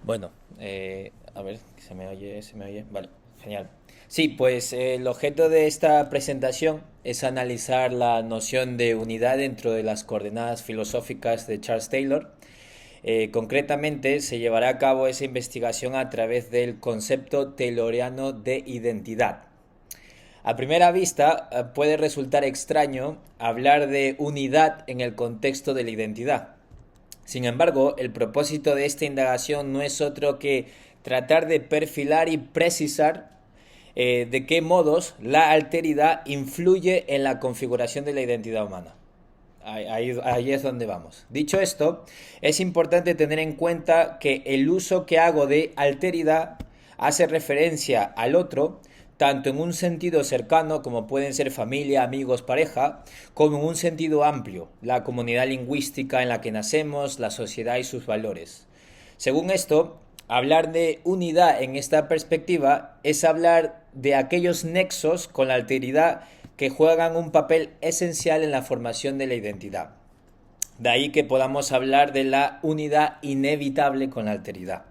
Bueno, a ver, se me oye, vale, genial. Sí, pues el objeto de esta presentación es analizar la noción de unidad dentro de las coordenadas filosóficas de Charles Taylor. Concretamente, se llevará a cabo esa investigación a través del concepto tayloriano de identidad. A primera vista, puede resultar extraño hablar de unidad en el contexto de la identidad. Sin embargo, el propósito de esta indagación no es otro que tratar de perfilar y precisar de qué modos la alteridad influye en la configuración de la identidad humana. Ahí es donde vamos. Dicho esto, es importante tener en cuenta que el uso que hago de alteridad hace referencia al otro, tanto en un sentido cercano, como pueden ser familia, amigos, pareja, como en un sentido amplio, la comunidad lingüística en la que nacemos, la sociedad y sus valores. Según esto, hablar de unidad en esta perspectiva es hablar de aquellos nexos con la alteridad que juegan un papel esencial en la formación de la identidad. De ahí que podamos hablar de la unidad inevitable con la alteridad.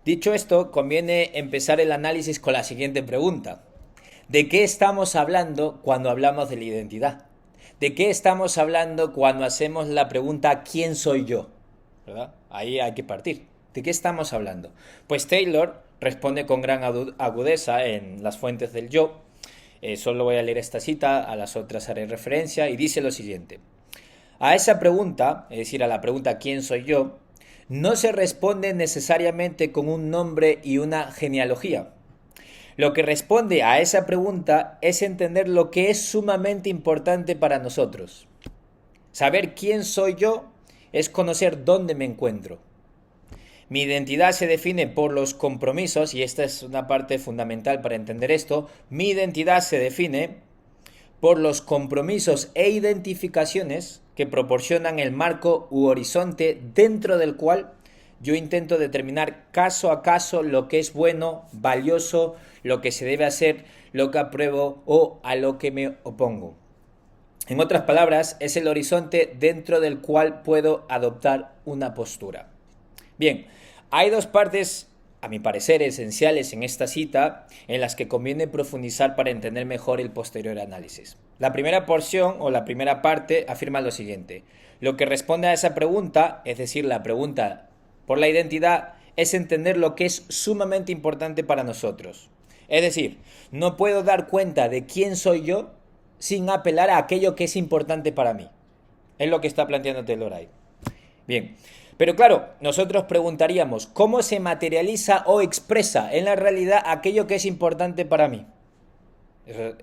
Dicho esto, conviene empezar el análisis con la siguiente pregunta. ¿De qué estamos hablando cuando hablamos de la identidad? ¿De qué estamos hablando cuando hacemos la pregunta ¿quién soy yo? ¿Verdad? Ahí hay que partir. ¿De qué estamos hablando? Pues Taylor responde con gran agudeza en Las fuentes del yo. Solo voy a leer esta cita, a las otras haré referencia, y dice lo siguiente. A esa pregunta, es decir, a la pregunta ¿quién soy yo?, no se responde necesariamente con un nombre y una genealogía. Lo que responde a esa pregunta es entender lo que es sumamente importante para nosotros. Saber quién soy yo es conocer dónde me encuentro. Mi identidad se define por los compromisos, y esta es una parte fundamental para entender esto. Mi identidad se define por los compromisos e identificaciones que proporcionan el marco u horizonte dentro del cual yo intento determinar caso a caso lo que es bueno, valioso, lo que se debe hacer, lo que apruebo o a lo que me opongo. En otras palabras, es el horizonte dentro del cual puedo adoptar una postura. Bien, hay dos partes, a mi parecer, esenciales en esta cita, en las que conviene profundizar para entender mejor el posterior análisis. La primera porción o la primera parte afirma lo siguiente. Lo que responde a esa pregunta, es decir, la pregunta por la identidad, es entender lo que es sumamente importante para nosotros. Es decir, no puedo dar cuenta de quién soy yo sin apelar a aquello que es importante para mí. Es lo que está planteando Taylor ahí. Bien, pero claro, nosotros preguntaríamos, ¿cómo se materializa o expresa en la realidad aquello que es importante para mí?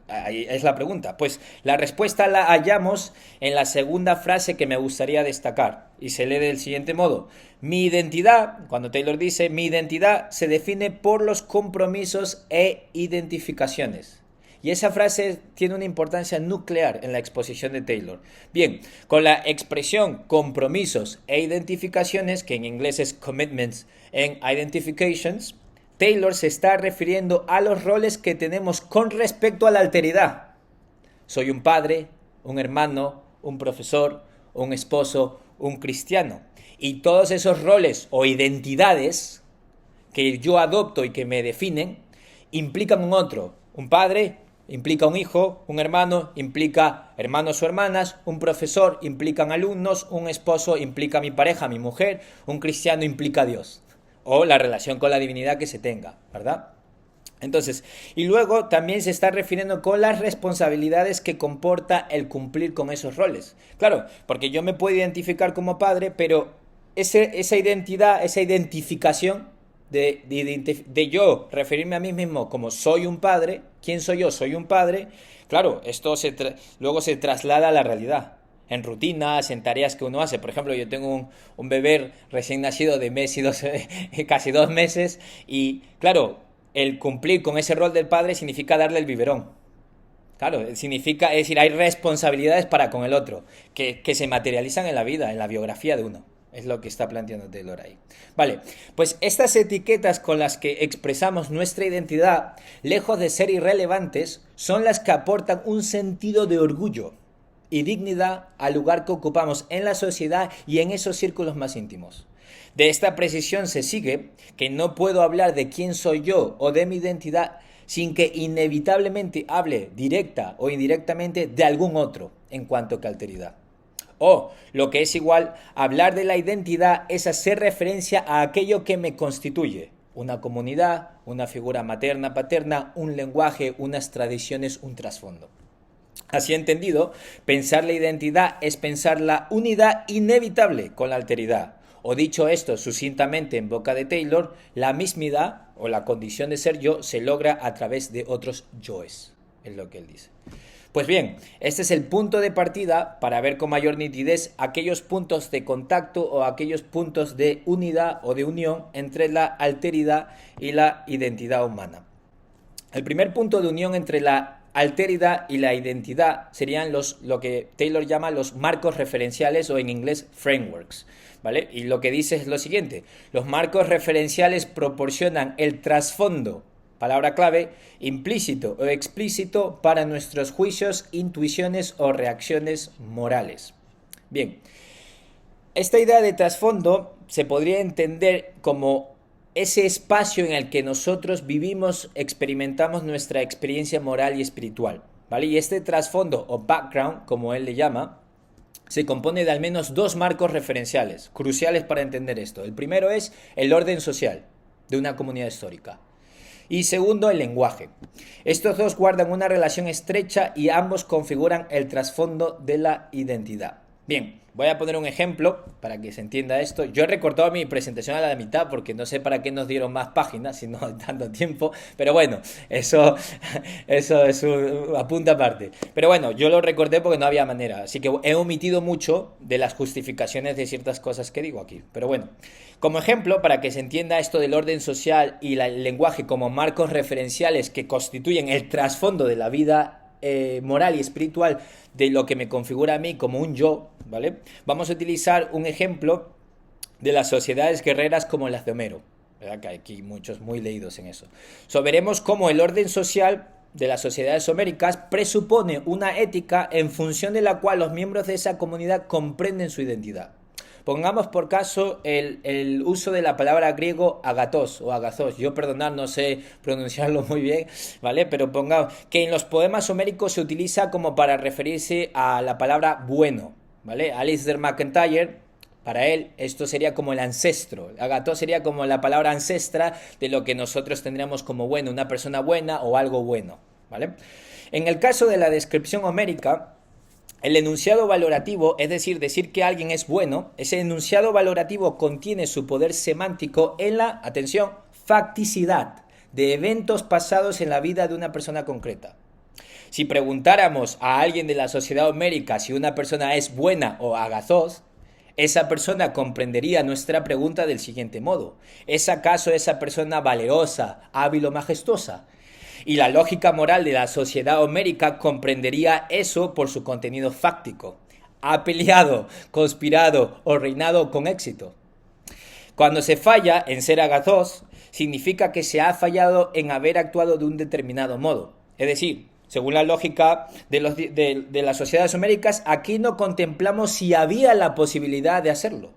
Ahí es la pregunta. Pues la respuesta la hallamos en la segunda frase que me gustaría destacar. Y se lee del siguiente modo. Mi identidad, cuando Taylor dice, mi identidad se define por los compromisos e identificaciones. Y esa frase tiene una importancia nuclear en la exposición de Taylor. Bien, con la expresión compromisos e identificaciones, que en inglés es commitments and identifications, Taylor se está refiriendo a los roles que tenemos con respecto a la alteridad. Soy un padre, un hermano, un profesor, un esposo, un cristiano. Y todos esos roles o identidades que yo adopto y que me definen implican un otro. Un padre implica un hijo, un hermano implica hermanos o hermanas, un profesor implican alumnos, un esposo implica mi pareja, mi mujer, un cristiano implica a Dios. O la relación con la divinidad que se tenga, ¿verdad? Entonces, y luego también se está refiriendo con las responsabilidades que comporta el cumplir con esos roles. Claro, porque yo me puedo identificar como padre, pero esa identidad, esa identificación de yo referirme a mí mismo como soy un padre, ¿quién soy yo? Soy un padre. Claro, esto luego se traslada a la realidad en rutinas, en tareas que uno hace. Por ejemplo, yo tengo un bebé recién nacido de mes y casi 2 meses, y claro, el cumplir con ese rol del padre significa darle el biberón. Claro, significa, es decir, hay responsabilidades para con el otro, que se materializan en la vida, en la biografía de uno. Es lo que está planteando Taylor ahí. Vale, pues estas etiquetas con las que expresamos nuestra identidad, lejos de ser irrelevantes, son las que aportan un sentido de orgullo y dignidad al lugar que ocupamos en la sociedad y en esos círculos más íntimos. De esta precisión se sigue que no puedo hablar de quién soy yo o de mi identidad sin que inevitablemente hable directa o indirectamente de algún otro en cuanto que alteridad. O, lo que es igual, hablar de la identidad es hacer referencia a aquello que me constituye. Una comunidad, una figura materna, paterna, un lenguaje, unas tradiciones, un trasfondo. Así entendido, pensar la identidad es pensar la unidad inevitable con la alteridad. O dicho esto sucintamente en boca de Taylor, la mismidad o la condición de ser yo se logra a través de otros yoes, es lo que él dice. Pues bien, este es el punto de partida para ver con mayor nitidez aquellos puntos de contacto o aquellos puntos de unidad o de unión entre la alteridad y la identidad humana. El primer punto de unión entre la alteridad y la identidad serían lo que Taylor llama los marcos referenciales o en inglés frameworks, ¿vale? Y lo que dice es lo siguiente: los marcos referenciales proporcionan el trasfondo, palabra clave, implícito o explícito para nuestros juicios, intuiciones o reacciones morales. Bien, esta idea de trasfondo se podría entender como ese espacio en el que nosotros vivimos, experimentamos nuestra experiencia moral y espiritual, ¿vale? Y este trasfondo o background, como él le llama, se compone de al menos dos marcos referenciales, cruciales para entender esto. El primero es el orden social de una comunidad histórica. Y segundo, el lenguaje. Estos dos guardan una relación estrecha y ambos configuran el trasfondo de la identidad. Bien, voy a poner un ejemplo para que se entienda esto. Yo he recortado mi presentación a la mitad porque no sé para qué nos dieron más páginas, sino tanto tiempo. Pero bueno, eso es un apunte aparte. Pero bueno, yo lo recorté porque no había manera. Así que he omitido mucho de las justificaciones de ciertas cosas que digo aquí. Pero bueno, como ejemplo, para que se entienda esto del orden social y el lenguaje como marcos referenciales que constituyen el trasfondo de la vida moral y espiritual de lo que me configura a mí como un yo, ¿vale? Vamos a utilizar un ejemplo de las sociedades guerreras como las de Homero, ¿verdad? Que hay aquí muchos muy leídos en eso. Veremos cómo el orden social de las sociedades homéricas presupone una ética en función de la cual los miembros de esa comunidad comprenden su identidad. Pongamos por caso el uso de la palabra griego agathos o agazos. Yo, perdonad, no sé pronunciarlo muy bien, ¿vale? Pero pongamos que en los poemas homéricos se utiliza como para referirse a la palabra bueno, ¿vale? Alistair MacIntyre, para él, esto sería como el ancestro. Agathos sería como la palabra ancestra de lo que nosotros tendríamos como bueno, una persona buena o algo bueno, ¿vale? En el caso de la descripción homérica, el enunciado valorativo, es decir que alguien es bueno, ese enunciado valorativo contiene su poder semántico en la, atención, facticidad de eventos pasados en la vida de una persona concreta. Si preguntáramos a alguien de la sociedad homérica si una persona es buena o agazos, esa persona comprendería nuestra pregunta del siguiente modo: ¿es acaso esa persona valerosa, hábil o majestuosa? Y la lógica moral de la sociedad homérica comprendería eso por su contenido fáctico. ¿Ha peleado, conspirado o reinado con éxito? Cuando se falla en ser agazos, significa que se ha fallado en haber actuado de un determinado modo. Es decir, según la lógica de las sociedades homéricas, aquí no contemplamos si había la posibilidad de hacerlo.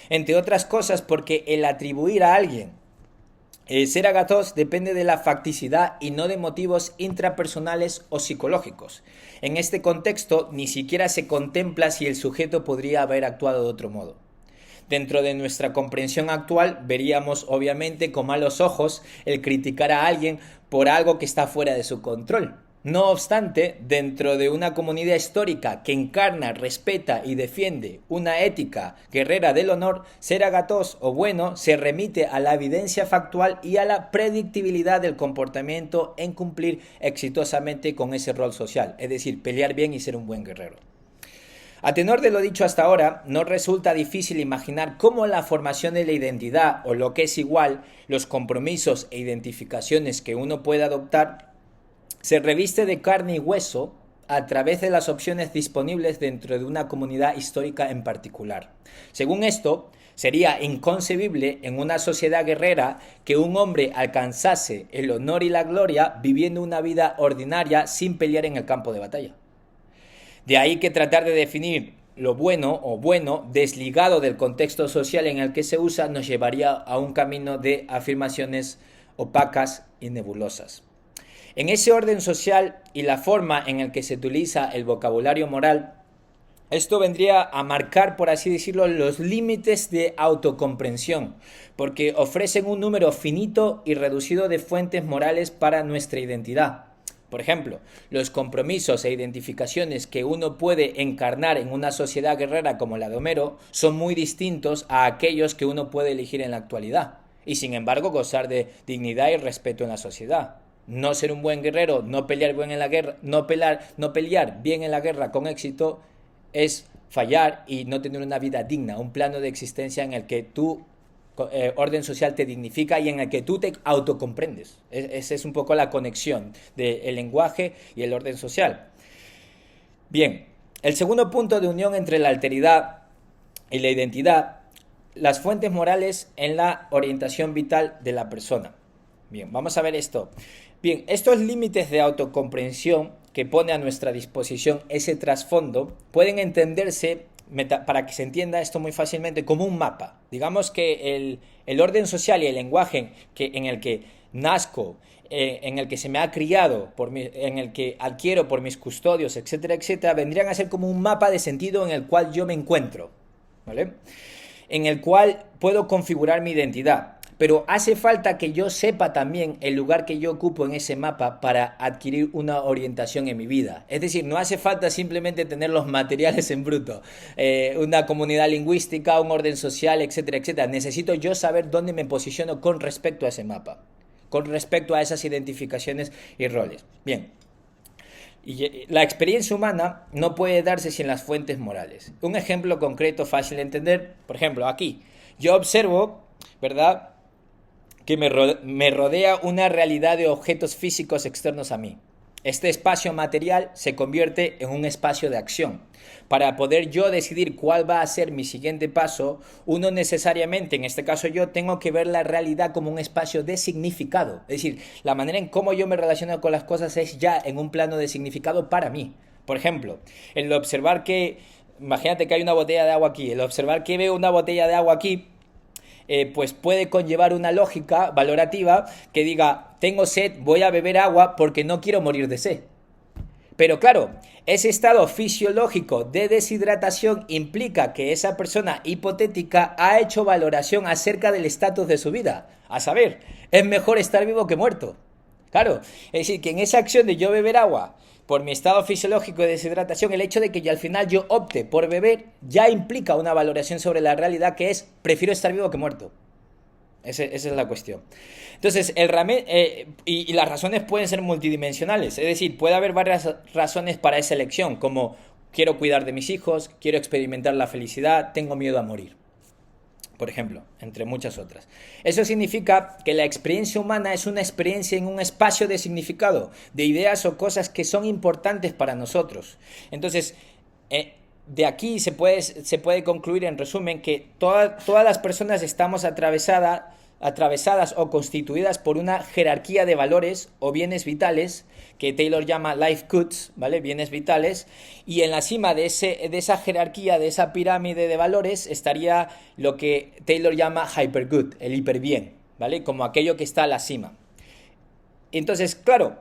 Entre otras cosas porque el atribuir a alguien ser agathos depende de la facticidad y no de motivos intrapersonales o psicológicos. En este contexto, ni siquiera se contempla si el sujeto podría haber actuado de otro modo. Dentro de nuestra comprensión actual, veríamos obviamente con malos ojos el criticar a alguien por algo que está fuera de su control. No obstante, dentro de una comunidad histórica que encarna, respeta y defiende una ética guerrera del honor, ser agathos o bueno se remite a la evidencia factual y a la predictibilidad del comportamiento en cumplir exitosamente con ese rol social, es decir, pelear bien y ser un buen guerrero. A tenor de lo dicho hasta ahora, no resulta difícil imaginar cómo la formación de la identidad, o lo que es igual, los compromisos e identificaciones que uno puede adoptar, se reviste de carne y hueso a través de las opciones disponibles dentro de una comunidad histórica en particular. Según esto, sería inconcebible en una sociedad guerrera que un hombre alcanzase el honor y la gloria viviendo una vida ordinaria sin pelear en el campo de batalla. De ahí que tratar de definir lo bueno o bueno, desligado del contexto social en el que se usa, nos llevaría a un camino de afirmaciones opacas y nebulosas. En ese orden social y la forma en la que se utiliza el vocabulario moral, esto vendría a marcar, por así decirlo, los límites de autocomprensión, porque ofrecen un número finito y reducido de fuentes morales para nuestra identidad. Por ejemplo, los compromisos e identificaciones que uno puede encarnar en una sociedad guerrera como la de Homero son muy distintos a aquellos que uno puede elegir en la actualidad, y sin embargo gozar de dignidad y respeto en la sociedad. No ser un buen guerrero, no pelear bien en la guerra, no pelear bien en la guerra con éxito, es fallar y no tener una vida digna, un plano de existencia en el que tu orden social te dignifica y en el que tú te autocomprendes. Esa es un poco la conexión del lenguaje y el orden social. Bien, el segundo punto de unión entre la alteridad y la identidad, las fuentes morales en la orientación vital de la persona. Bien, vamos a ver esto. Bien, estos límites de autocomprensión que pone a nuestra disposición ese trasfondo pueden entenderse, para que se entienda esto muy fácilmente, como un mapa. Digamos que el orden social y el lenguaje en el que nazco, en el que se me ha criado, en el que adquiero por mis custodios, etcétera, etcétera, vendrían a ser como un mapa de sentido en el cual yo me encuentro, ¿vale? En el cual puedo configurar mi identidad. Pero hace falta que yo sepa también el lugar que yo ocupo en ese mapa para adquirir una orientación en mi vida. Es decir, no hace falta simplemente tener los materiales en bruto, una comunidad lingüística, un orden social, etcétera, etcétera. Necesito yo saber dónde me posiciono con respecto a ese mapa, con respecto a esas identificaciones y roles. Bien. Y la experiencia humana no puede darse sin las fuentes morales. Un ejemplo concreto fácil de entender, por ejemplo, aquí. Yo observo, ¿verdad?, que me rodea una realidad de objetos físicos externos a mí. Este espacio material se convierte en un espacio de acción. Para poder yo decidir cuál va a ser mi siguiente paso, uno necesariamente, en este caso yo, tengo que ver la realidad como un espacio de significado. Es decir, la manera en cómo yo me relaciono con las cosas es ya en un plano de significado para mí. Por ejemplo, el observar que, imagínate que hay una botella de agua aquí, el observar que veo una botella de agua aquí, pues puede conllevar una lógica valorativa que diga, tengo sed, voy a beber agua porque no quiero morir de sed. Pero claro, ese estado fisiológico de deshidratación implica que esa persona hipotética ha hecho valoración acerca del estatus de su vida. A saber, es mejor estar vivo que muerto. Claro, es decir, que en esa acción de yo beber agua, por mi estado fisiológico de deshidratación, el hecho de que yo al final yo opte por beber ya implica una valoración sobre la realidad que es, prefiero estar vivo que muerto. Esa es la cuestión. Entonces, y las razones pueden ser multidimensionales, es decir, puede haber varias razones para esa elección, como quiero cuidar de mis hijos, quiero experimentar la felicidad, tengo miedo a morir, por ejemplo, entre muchas otras. Eso significa que la experiencia humana es una experiencia en un espacio de significado, de ideas o cosas que son importantes para nosotros. Entonces, de aquí se puede concluir en resumen que todas las personas estamos atravesadas o constituidas por una jerarquía de valores o bienes vitales que Taylor llama life goods, ¿vale? Bienes vitales, y en la cima de esa jerarquía, de esa pirámide de valores, estaría lo que Taylor llama hypergood, el hiperbién, ¿vale? Como aquello que está a la cima. Entonces, claro,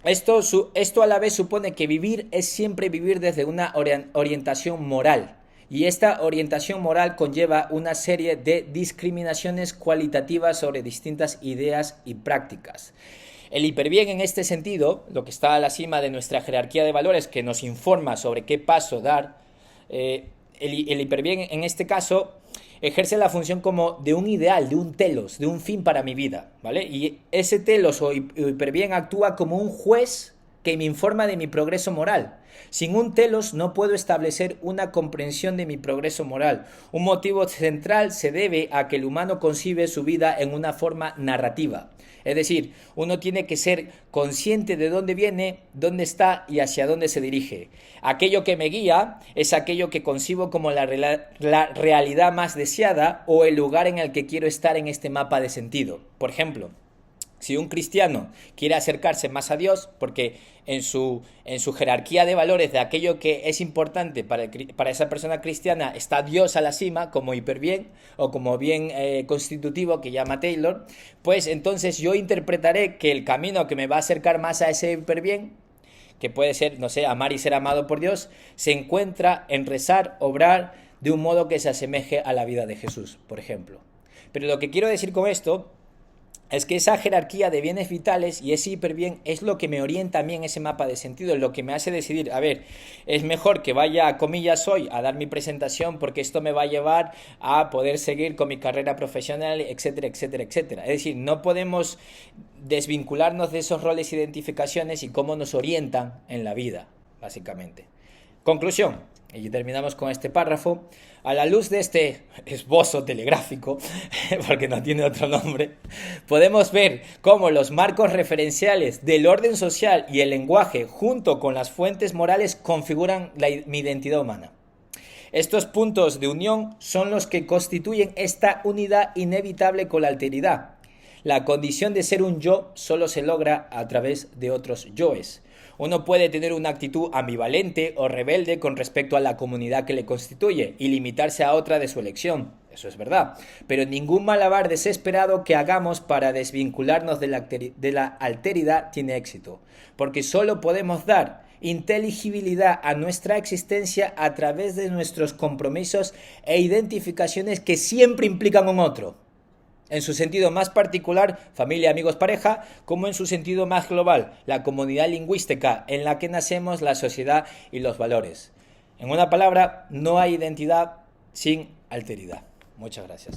esto a la vez supone que vivir es siempre vivir desde una orientación moral. Y esta orientación moral conlleva una serie de discriminaciones cualitativas sobre distintas ideas y prácticas. El hiperbién en este sentido, lo que está a la cima de nuestra jerarquía de valores que nos informa sobre qué paso dar, el hiperbién en este caso ejerce la función como de un ideal, de un telos, de un fin para mi vida, ¿vale? Y ese telos o hiperbién actúa como un juez que me informa de mi progreso moral. Sin un telos no puedo establecer una comprensión de mi progreso moral. Un motivo central se debe a que el humano concibe su vida en una forma narrativa. Es decir, uno tiene que ser consciente de dónde viene, dónde está y hacia dónde se dirige. Aquello que me guía es aquello que concibo como la realidad más deseada o el lugar en el que quiero estar en este mapa de sentido. Por ejemplo, Si un cristiano quiere acercarse más a Dios, porque en su jerarquía de valores de aquello que es importante para esa persona cristiana está Dios a la cima, como hiperbién o como bien constitutivo que llama Taylor, pues entonces yo interpretaré que el camino que me va a acercar más a ese hiperbién, que puede ser, no sé, amar y ser amado por Dios, se encuentra en rezar, obrar de un modo que se asemeje a la vida de Jesús, por ejemplo. Pero lo que quiero decir con esto es que esa jerarquía de bienes vitales y ese hiperbién es lo que me orienta a mí en ese mapa de sentido, es lo que me hace decidir, a ver, es mejor que vaya a comillas hoy a dar mi presentación porque esto me va a llevar a poder seguir con mi carrera profesional, etcétera, etcétera, etcétera. Es decir, no podemos desvincularnos de esos roles e identificaciones y cómo nos orientan en la vida, básicamente. Conclusión, y terminamos con este párrafo. A la luz de este esbozo telegráfico, porque no tiene otro nombre, podemos ver cómo los marcos referenciales del orden social y el lenguaje, junto con las fuentes morales, configuran mi identidad humana. Estos puntos de unión son los que constituyen esta unidad inevitable con la alteridad. La condición de ser un yo solo se logra a través de otros yoes. Uno puede tener una actitud ambivalente o rebelde con respecto a la comunidad que le constituye y limitarse a otra de su elección. Eso es verdad. Pero ningún malabar desesperado que hagamos para desvincularnos de la alteridad tiene éxito. Porque solo podemos dar inteligibilidad a nuestra existencia a través de nuestros compromisos e identificaciones que siempre implican un otro. En su sentido más particular, familia, amigos, pareja, como en su sentido más global, la comunidad lingüística en la que nacemos, la sociedad y los valores. En una palabra, no hay identidad sin alteridad. Muchas gracias.